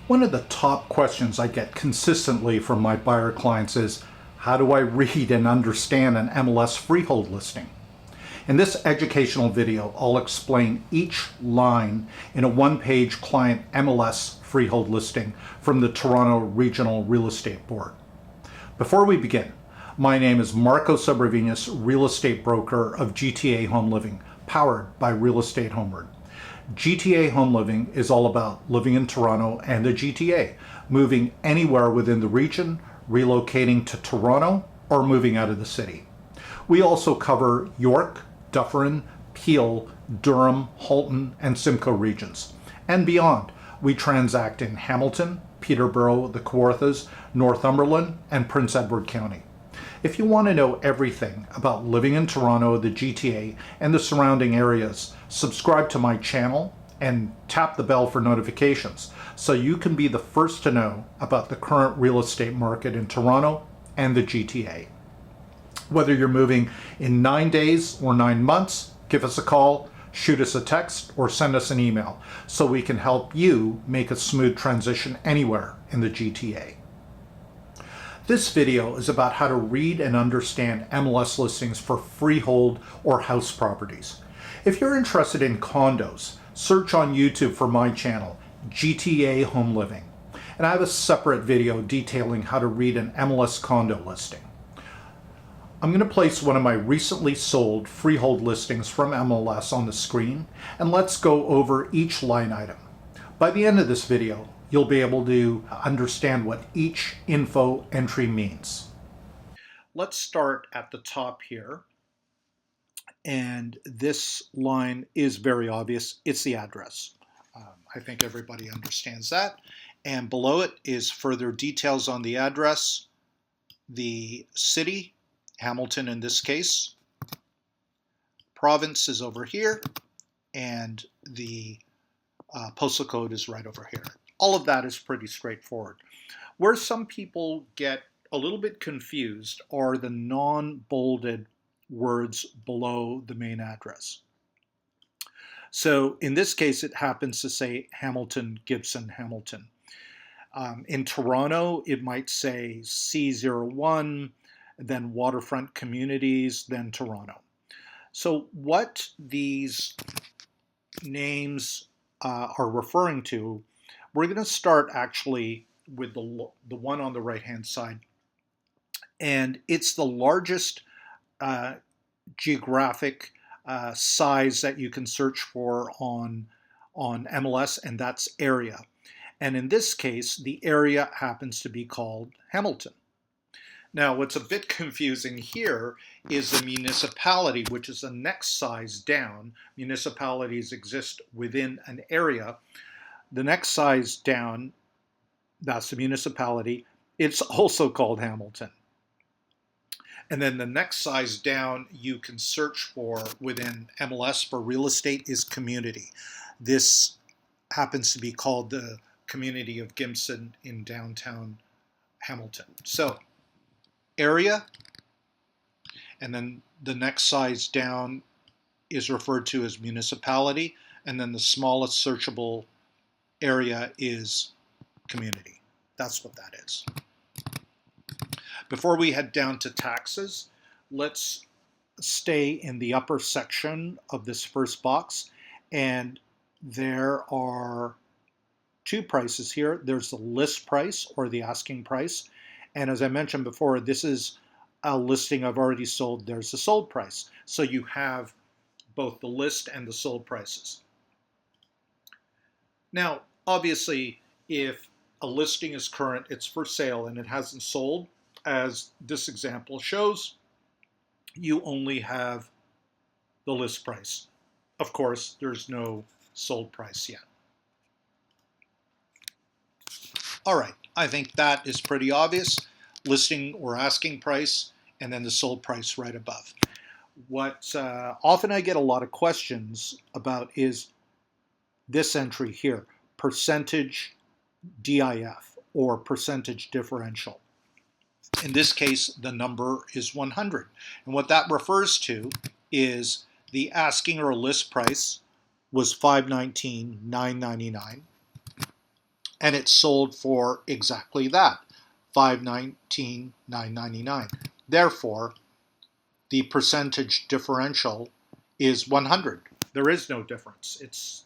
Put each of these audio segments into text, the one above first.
One of the top questions I get consistently from my buyer clients is, how do I read and understand an MLS freehold listing? In this educational video, I'll explain each line in a one-page client MLS freehold listing from the Toronto Regional Real Estate Board. Before we begin, my name is Marco Sobrevinas, real estate broker of GTA Home Living, powered by Real Estate Homeward. GTA Home Living is all about living in Toronto and the GTA, moving anywhere within the region, relocating to Toronto, or moving out of the city. We also cover York, Dufferin, Peel, Durham, Halton, and Simcoe regions. And beyond, we transact in Hamilton, Peterborough, the Kawarthas, Northumberland, and Prince Edward County. If you want to know everything about living in Toronto, the GTA, and the surrounding areas, subscribe to my channel and tap the bell for notifications so you can be the first to know about the current real estate market in Toronto and the GTA. Whether you're moving in 9 days or 9 months, give us a call, shoot us a text, or send us an email so we can help you make a smooth transition anywhere in the GTA. This video is about how to read and understand MLS listings for freehold or house properties. If you're interested in condos, search on YouTube for my channel, GTA Home Living. And I have a separate video detailing how to read an MLS condo listing. I'm going to place one of my recently sold freehold listings from MLS on the screen, and let's go over each line item. By the end of this video, you'll be able to understand what each info entry means. Let's start at the top here. And this line is very obvious. It's the address. I think everybody understands that. And below it is further details on the address, the city, Hamilton in this case, province is over here, and the postal code is right over here. All of that is pretty straightforward. Where some people get a little bit confused are the non-bolded words below the main address. So in this case, it happens to say Hamilton, Gibson, Hamilton. In Toronto, it might say C01, then Waterfront Communities, then Toronto. So what these names are referring to, we're going to start actually with the one on the right-hand side. And it's the largest geographic size that you can search for on MLS, and that's area. And in this case, the area happens to be called Hamilton. Now, what's a bit confusing here is the municipality, which is the next size down. Municipalities exist within an area. The next size down, that's the municipality. It's also called Hamilton. And then the next size down you can search for within MLS for real estate is community. This happens to be called the community of Gibson in downtown Hamilton. So area, and then the next size down is referred to as municipality, and then the smallest searchable area is community. That's what that is. Before we head down to taxes, let's stay in the upper section of this first box, and there are two prices here. There's the list price or the asking price, and as I mentioned before, this is a listing I've already sold. There's the sold price. So you have both the list and the sold prices. Now, obviously, if a listing is current, it's for sale, and it hasn't sold, as this example shows, you only have the list price. Of course, there's no sold price yet. All right, I think that is pretty obvious. Listing or asking price, and then the sold price right above. What often I get a lot of questions about is this entry here, percentage DIF or percentage differential. In this case, the number is 100. And what that refers to is the asking or list price was $519,999. and it sold for exactly that, $519,999. Therefore, the percentage differential is 100. There is no difference. It's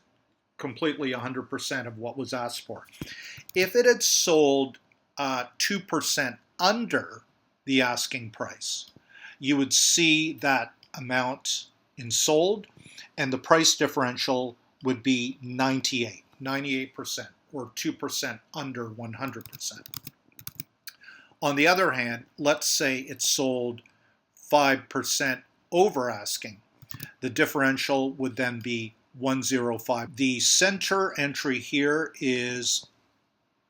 completely 100% of what was asked for. If it had sold 2% under the asking price, you would see that amount in sold, and the price differential would be 98%, or 2% under 100%. On the other hand, let's say it sold 5% over asking. The differential would then be 105. The center entry here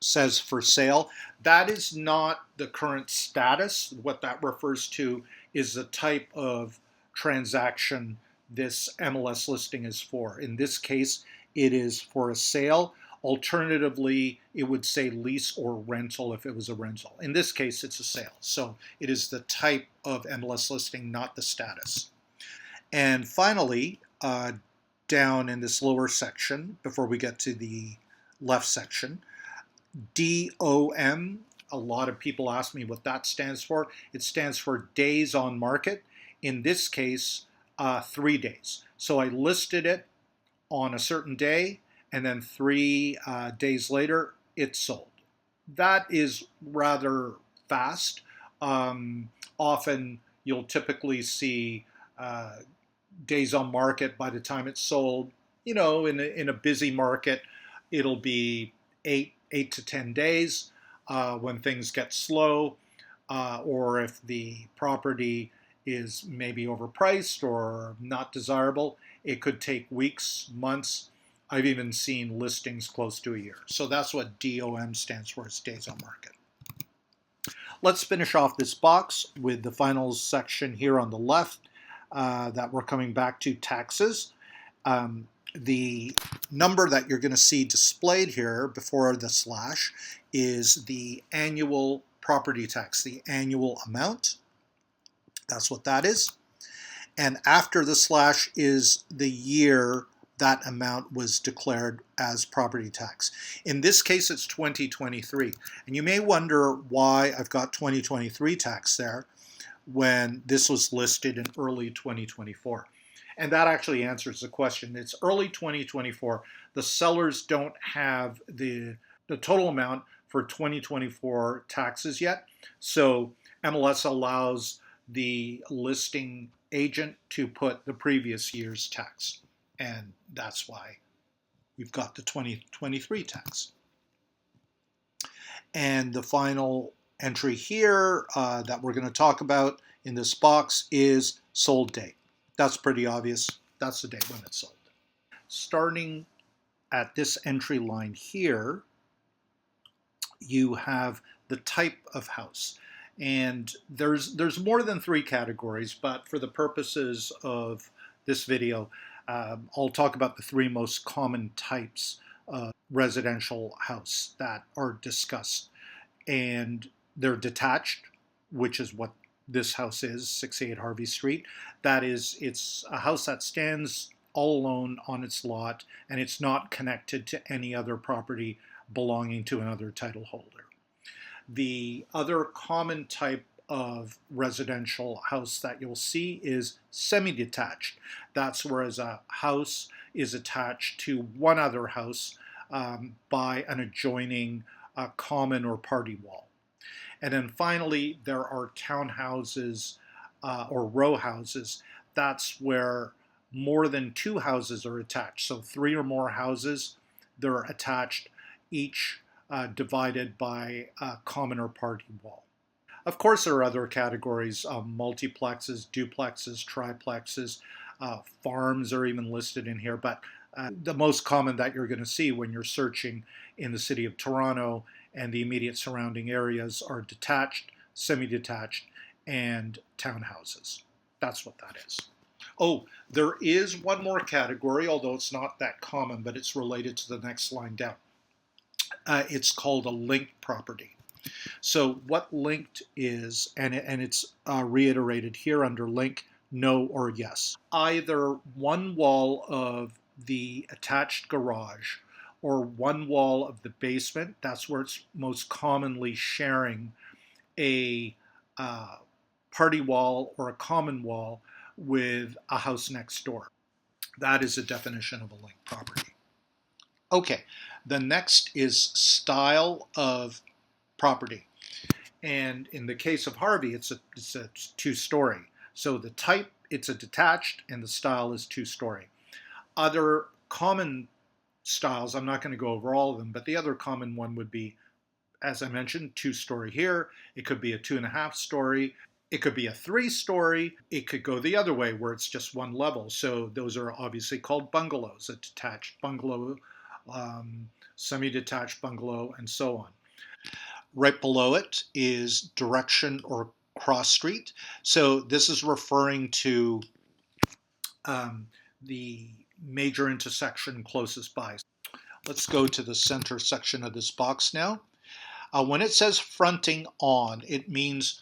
says for sale. That is not the current status. What that refers to is the type of transaction this MLS listing is for. In this case, it is for a sale. Alternatively, it would say lease or rental if it was a rental. In this case, it's a sale. So it is the type of MLS listing, not the status. And finally, down in this lower section, before we get to the left section, DOM, a lot of people ask me what that stands for. It stands for days on market. In this case, 3 days. So I listed it on a certain day, and then 3 days later, it sold. That is rather fast. Often you'll typically see days on market by the time it's sold. In a busy market, it'll be 8 to 10 days. When things get slow, or if the property is maybe overpriced or not desirable, it could take weeks, months. I've even seen listings close to a year. So that's what DOM stands for, is days on market. Let's finish off this box with the final section here on the left that we're coming back to, taxes. The number that you're going to see displayed here before the slash is the annual property tax, the annual amount. That's what that is. And after the slash is the year that amount was declared as property tax. In this case, it's 2023. And you may wonder why I've got 2023 tax there when this was listed in early 2024. And that actually answers the question. It's early 2024. The sellers don't have the total amount for 2024 taxes yet. So MLS allows the listing agent to put the previous year's tax. And that's why we've got the 2023 tax. And the final entry here that we're going to talk about in this box is sold date. That's pretty obvious. That's the date when it's sold. Starting at this entry line here, you have the type of house. And there's more than 3 categories, but for the purposes of this video, I'll talk about the 3 most common types of residential house that are discussed. And they're detached, which is what this house is, 68 Harvey Street. That is, it's a house that stands all alone on its lot, and it's not connected to any other property belonging to another title holder. The other common type of residential house that you'll see is semi-detached. That's whereas a house is attached to one other house by an adjoining common or party wall. And then finally, there are townhouses or row houses. That's where more than 2 houses are attached. So 3 or more houses, they're attached, each divided by a common or party wall. Of course, there are other categories, multiplexes, duplexes, triplexes, farms are even listed in here, but the most common that you're going to see when you're searching in the city of Toronto and the immediate surrounding areas are detached, semi-detached, and townhouses. That's what that is. Oh, there is one more category, although it's not that common, but it's related to the next line down. It's called a linked property. So what linked is, and it's reiterated here under link, no or yes. Either one wall of the attached garage or one wall of the basement. That's where it's most commonly sharing a party wall or a common wall with a house next door. That is a definition of a linked property. Okay, the next is style of property. And in the case of Harvey, it's a two-story. So the type, it's a detached, and the style is two-story. Other common styles, I'm not going to go over all of them, but the other common one would be, as I mentioned, two-story here. It could be a 2.5-story. It could be a 3-story. It could go the other way where it's just one level. So those are obviously called bungalows, a detached bungalow, semi-detached bungalow, and so on. Right below it is direction or cross street. So this is referring to the major intersection closest by. Let's go to the center section of this box now. When it says fronting on, it means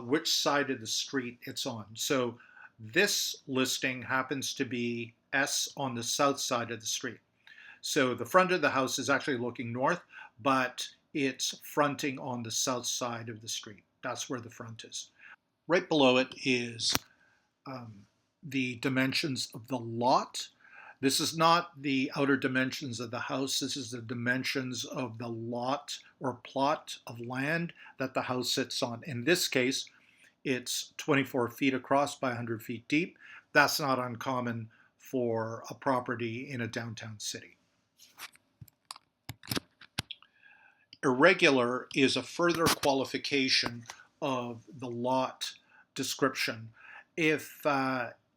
which side of the street it's on. So this listing happens to be S on the south side of the street. So the front of the house is actually looking north, but it's fronting on the south side of the street. That's where the front is. Right below it is the dimensions of the lot. This is not the outer dimensions of the house. This is the dimensions of the lot or plot of land that the house sits on. In this case, it's 24 feet across by 100 feet deep. That's not uncommon for a property in a downtown city. Irregular is a further qualification of the lot description. If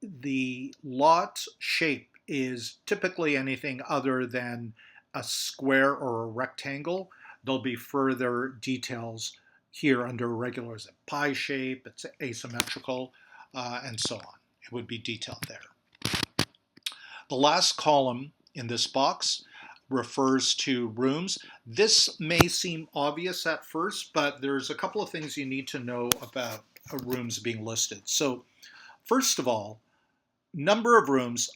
the lot shape is typically anything other than a square or a rectangle, there'll be further details here under irregular. Is it pie shape, it's asymmetrical, and so on. It would be detailed there. The last column in this box refers to rooms. This may seem obvious at first, but there's a couple of things you need to know about rooms being listed. So first of all, number of rooms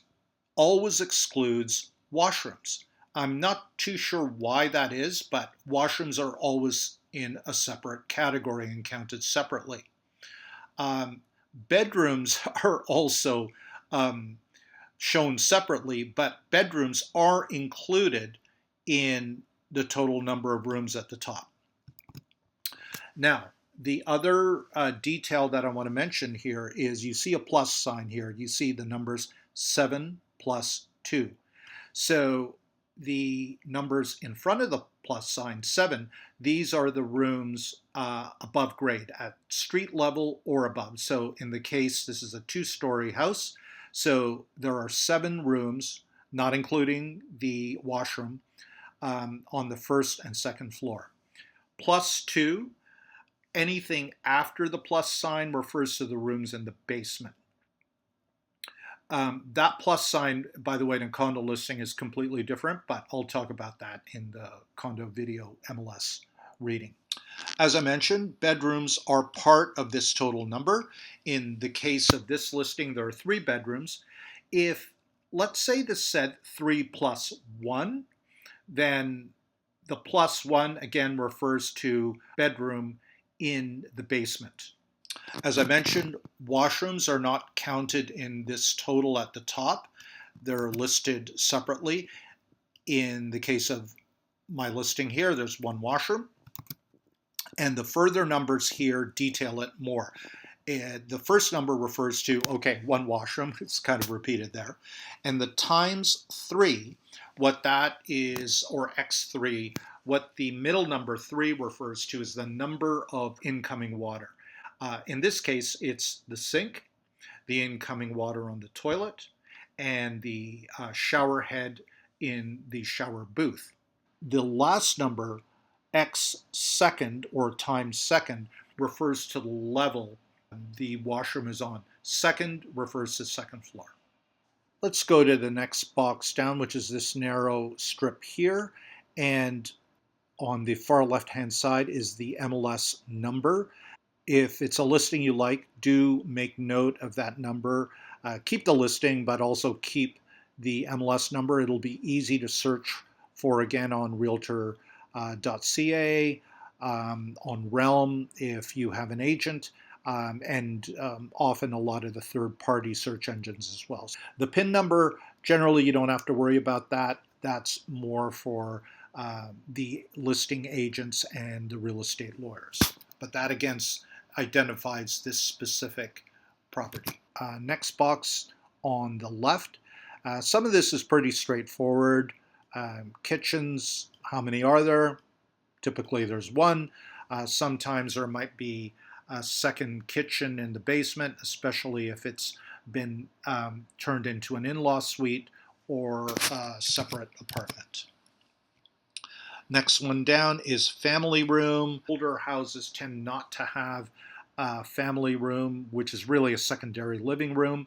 always excludes washrooms. I'm not too sure why that is, but washrooms are always in a separate category and counted separately. Bedrooms are also shown separately, but bedrooms are included in the total number of rooms at the top. Now, the other detail that I want to mention here is you see a plus sign here. You see the numbers 7 plus 2. So the numbers in front of the plus sign, 7, these are the rooms above grade at street level or above. So in the case, this is a 2-story house. So there are 7 rooms, not including the washroom, on the first and second floor. Plus 2, anything after the plus sign refers to the rooms in the basement. That plus sign, by the way, in a condo listing is completely different, but I'll talk about that in the condo video MLS reading. As I mentioned, bedrooms are part of this total number. In the case of this listing, there are 3 bedrooms. If, let's say this said 3 plus 1, then the plus 1 again refers to bedroom in the basement. As I mentioned, washrooms are not counted in this total at the top. They're listed separately. In the case of my listing here, there's 1 washroom. And the further numbers here detail it more. The first number refers to, okay, 1 washroom. It's kind of repeated there. And the times 3, what that is, or x3, what the middle number 3 refers to is the number of incoming water. In this case, it's the sink, the incoming water on the toilet, and the shower head in the shower booth. The last number, x second or times second, refers to the level the washroom is on. Second refers to second floor. Let's go to the next box down, which is this narrow strip here. And on the far left-hand side is the MLS number. If it's a listing you like, do make note of that number. Keep the listing, but also keep the MLS number. It'll be easy to search for, again, on realtor.ca, on Realm if you have an agent, and often a lot of the third-party search engines as well. The PIN number, generally you don't have to worry about that. That's more for the listing agents and the real estate lawyers. But that, again, identifies this specific property. Next box on the left. Some of this is pretty straightforward. Kitchens, how many are there? Typically there's one. Sometimes there might be a second kitchen in the basement, especially if it's been turned into an in-law suite or a separate apartment. Next one down is family room. Older houses tend not to have a family room, which is really a secondary living room.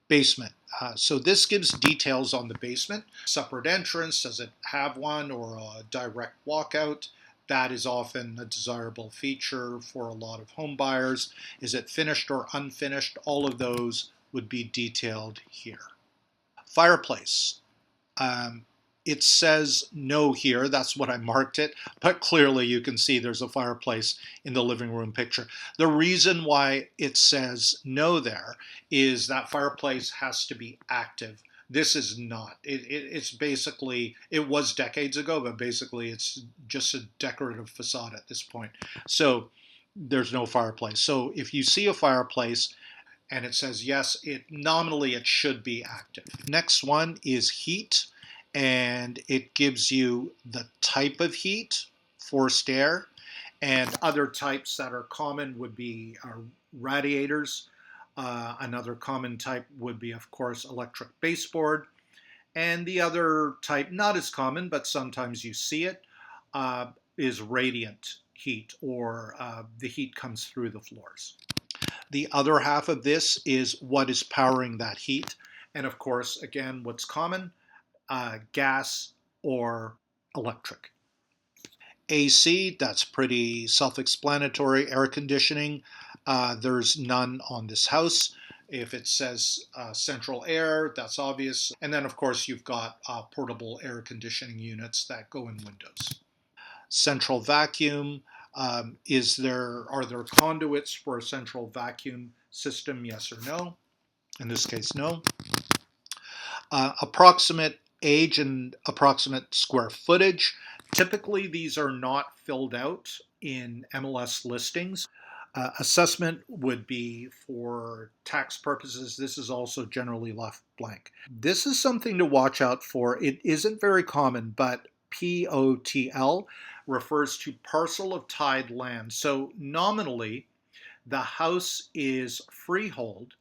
Basement. So this gives details on the basement. Separate entrance, does it have one, or a direct walkout? That is often a desirable feature for a lot of home buyers. Is it finished or unfinished? All of those would be detailed here. Fireplace. It says no here, that's what I marked it, but clearly you can see there's a fireplace in the living room picture. The reason why it says no there is that fireplace has to be active. This is not. It's basically, it was decades ago, but basically it's just a decorative facade at this point. So there's no fireplace. So if you see a fireplace and it says yes, nominally it should be active. Next one is heat. And it gives you the type of heat, forced air, and other types that are common would be radiators. Another common type would be, of course, electric baseboard. And the other type, not as common, but sometimes you see it, is radiant heat, or the heat comes through the floors. The other half of this is what is powering that heat. And of course, again, what's common? Gas or electric. AC, that's pretty self-explanatory. Air conditioning, there's none on this house. If it says central air, that's obvious. And then, of course, you've got portable air conditioning units that go in windows. Central vacuum, are there conduits for a central vacuum system, yes or no? In this case, no. Approximate age and approximate square footage. Typically, these are not filled out in MLS listings. Assessment would be for tax purposes. This is also generally left blank. This is something to watch out for. It isn't very common, but POTL refers to parcel of tied land. So nominally, the house is freehold.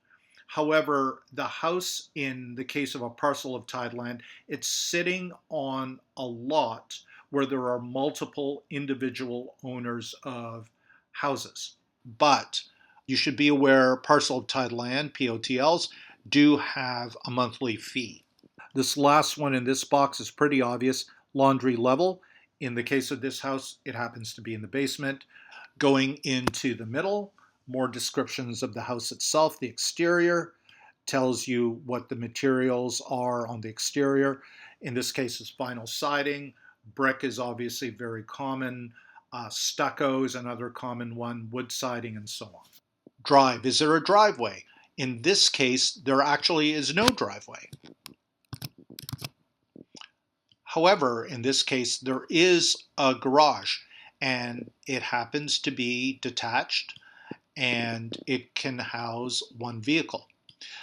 However, the house, in the case of a parcel of tied land, it's sitting on a lot where there are multiple individual owners of houses. But you should be aware parcel of tied land, POTLs, do have a monthly fee. This last one in this box is pretty obvious. Laundry level. In the case of this house, it happens to be in the basement. Going into the middle, more descriptions of the house itself. The exterior tells you what the materials are on the exterior. In this case, it's vinyl siding. Brick is obviously very common. Stucco is another common one. Wood siding, and so on. Drive. Is there a driveway? In this case, there actually is no driveway. However, in this case, there is a garage, and it happens to be detached, and it can house one vehicle.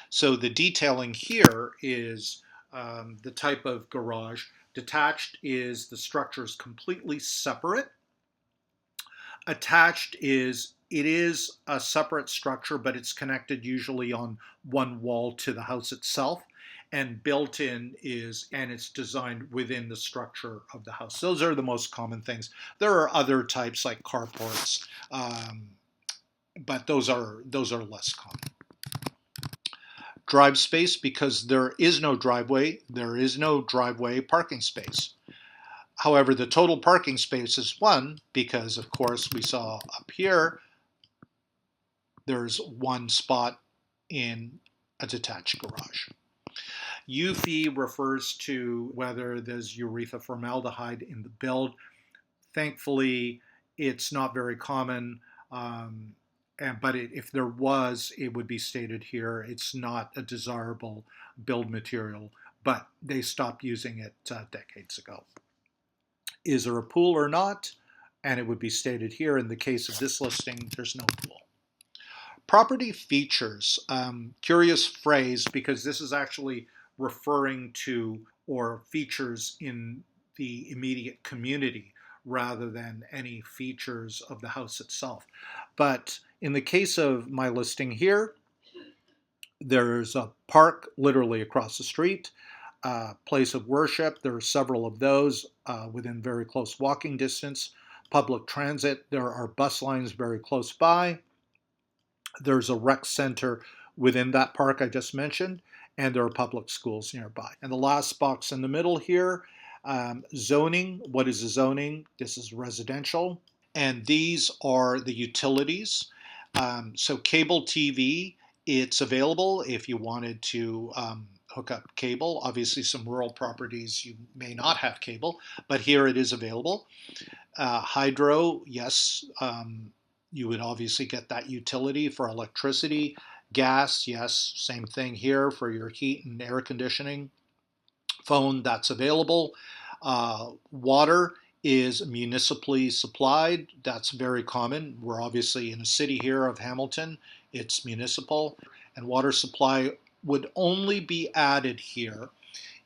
So the detailing here is the type of garage. Detached is the structure is completely separate. Attached is a separate structure, but it's connected usually on one wall to the house itself. And built in and it's designed within the structure of the house. Those are the most common things. There are other types like carports, but those are less common. Drive space, because there is no driveway, there is no driveway parking space. However, the total parking space is 1 because, of course, we saw up here, there's one spot in a detached garage. UV refers to whether there's urethra formaldehyde in the build. Thankfully, it's not very common, but if there was, it would be stated here. It's not a desirable build material, but they stopped using it decades ago. Is there a pool or not? And it would be stated here. In the case of this listing, there's no pool. Property features, curious phrase, because this is actually referring to or features in the immediate community rather than any features of the house itself. But in the case of my listing here, there's a park literally across the street, place of worship. There are several of those within very close walking distance. Public transit, there are bus lines very close by. There's a rec center within that park I just mentioned, and there are public schools nearby. And the last box in the middle here, zoning. What is a zoning? This is residential. And these are the utilities. So cable TV, it's available if you wanted to hook up cable. Obviously, some rural properties you may not have cable, but here it is available. Hydro, yes, you would obviously get that utility for electricity. Gas, yes, same thing here for your heat and air conditioning. Phone, that's available. Water is municipally supplied. That's very common. We're obviously in a city here of Hamilton. It's municipal. And water supply would only be added here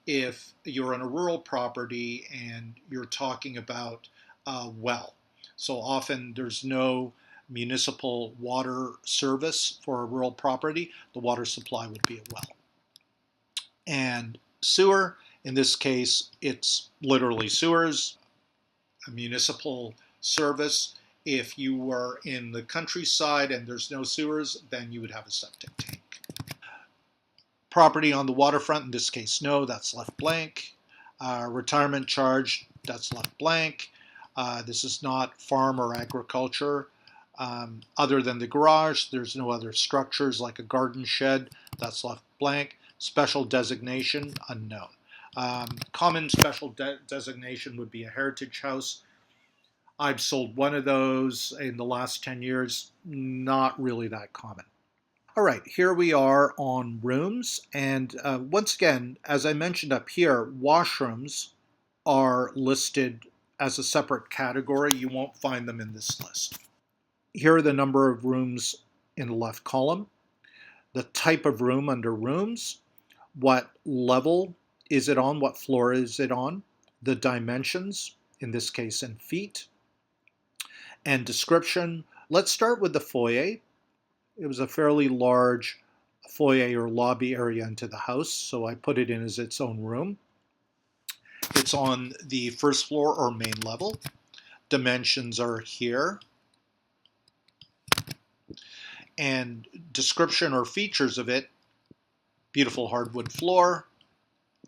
if you're on a rural property and you're talking about a well. So often there's no municipal water service for a rural property. The water supply would be a well. And sewer, in this case, it's literally sewers, a municipal service. If you were in the countryside and there's no sewers, then you would have a septic tank. Property on the waterfront, in this case, no, that's left blank. Retirement charge, that's left blank. This is not farm or agriculture. Other than the garage, there's no other structures like a garden shed, that's left blank. Special designation, unknown. Common special designation would be a heritage house. I've sold one of those in the last 10 years, not really that common. All right, here we are on rooms. And once again, as I mentioned up here, washrooms are listed as a separate category. You won't find them in this list. Here are the number of rooms in the left column, the type of room under rooms, what level is it on, what floor is it on, the dimensions, in this case in feet, and description. Let's start with the foyer. It was a fairly large foyer or lobby area into the house, so I put it in as its own room. It's on the first floor or main level. Dimensions are here. And description or features of it, beautiful hardwood floor,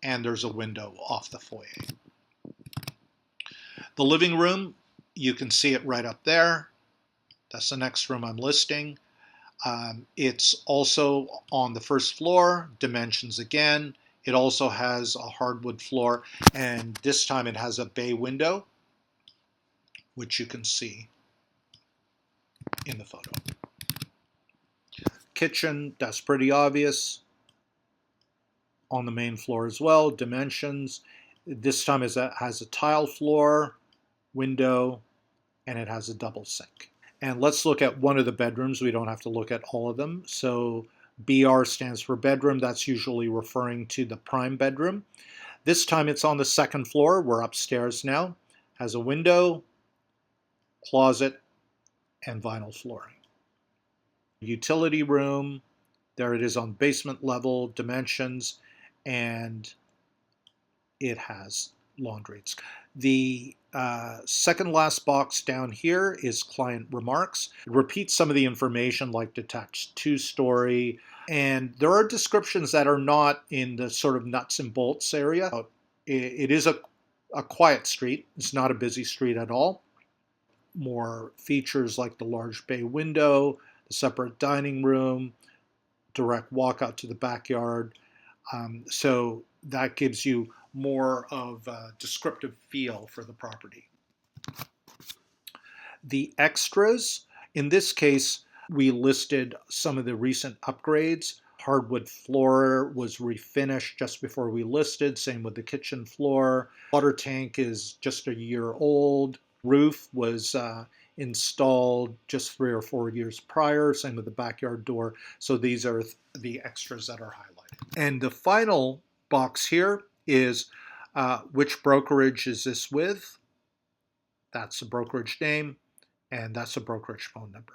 and there's a window off the foyer. The living room, you can see it right up there. That's the next room I'm listing. It's also on the first floor, dimensions again. It also has a hardwood floor, and this time it has a bay window, which you can see in the photo. Kitchen, that's pretty obvious. On the main floor as well, dimensions. This time it has a tile floor, window, and it has a double sink. And let's look at one of the bedrooms. We don't have to look at all of them. So BR stands for bedroom. That's usually referring to the prime bedroom. This time it's on the second floor. We're upstairs now. Has a window, closet, and vinyl flooring. Utility room. There it is on basement level, dimensions, and it has laundry. The second last box down here is client remarks. It repeats some of the information like detached two-story, and there are descriptions that are not in the sort of nuts and bolts area. It is a quiet street. It's not a busy street at all. More features like the large bay window, the separate dining room, direct walk out to the backyard. So that gives you more of a descriptive feel for the property. The extras, in this case, we listed some of the recent upgrades. Hardwood floor was refinished just before we listed, same with the kitchen floor. Water tank is just a year old. Roof was installed just 3 or 4 years prior, same with the backyard door. So these are the extras that are highlighted. And the final box here is which brokerage is this with? That's the brokerage name, and that's the brokerage phone number.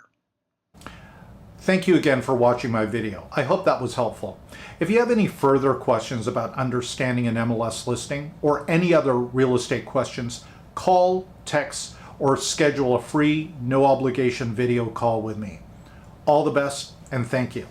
Thank you again for watching my video. I hope that was helpful. If you have any further questions about understanding an MLS listing or any other real estate questions, call, text, or schedule a free, no obligation video call with me. All the best, and thank you.